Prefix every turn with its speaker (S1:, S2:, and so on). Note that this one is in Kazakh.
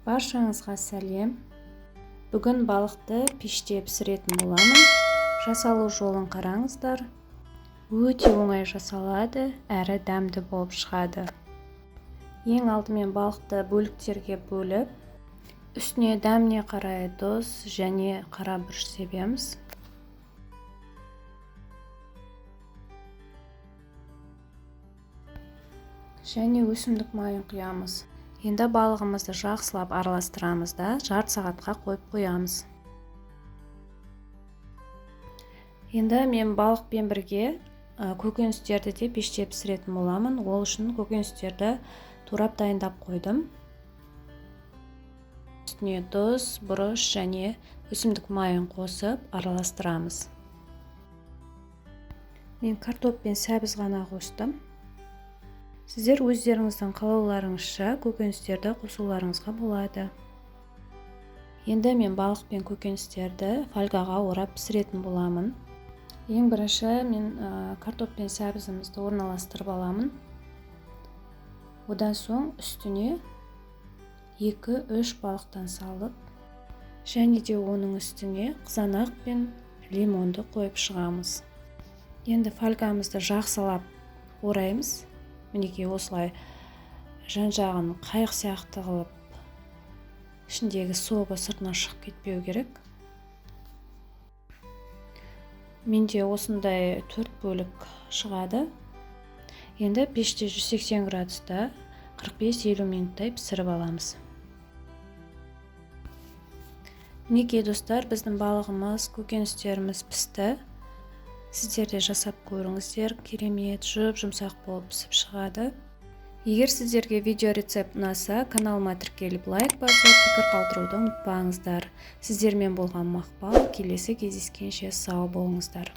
S1: Баршаңызға сәлем. Бүгін балықты пеште пісіретін боламын. Жасалу жолын қараңыздар. Өте оңай жасалады, әрі дәмді болып шығады. Ең алдымен балықты бөліктерге бөліп, үстіне дәміне қарай тұз және қара бұрыш себеміз. Және өсімдік майын құямыз. Енді балығымызды жақсылап араластырамыз да жарты сағатқа қойып қоямыз. Енді мен балықпен бірге көкөністерді де пеште пісіретін боламын. Ол үшін көкөністерді турап дайындап қойдым. Үстіне тұз, бұрыш және өсімдік майын қосып араластырамыз. Мен картоп пен сәбіз ғана қостым. Сіздер өздеріңіздің қалауларыңызша көкөністерді қосуларыңызға болады. Енді мен балық пен көкөністерді фольгаға орап пісіретін боламын. Ең бірінші мен картоп пен сәбізімізді орналастырып аламын. Одан соң үстіне 2-3 балықтан салып, және де оның үстіне қызанақ пен лимонды қойып шығамыз. Енді фольгамызды жақсылап ораймыз. Мінекей осылай жан-жағын қайық сияқты қылып, ішіндегі суы сыртына шығып кетпеу керек. Менде осындай 4 бөлік шығады. Енді пеште 180 градуста 45-50 минуттай пісіріп аламыз. Мінекей достар, біздің балығымыз, көкөністеріміз пісті. Сіздер де жасап көріңіздер, керемет, жұмсақ болып пісіп шығады. Егер сіздерге видео рецепт ұнаса, каналыма тіркеліп лайк басып, пікір қалдыруды ұмытпаңыздар. Сіздермен болған Мақпал, келесі кездескенше сау болыңыздар.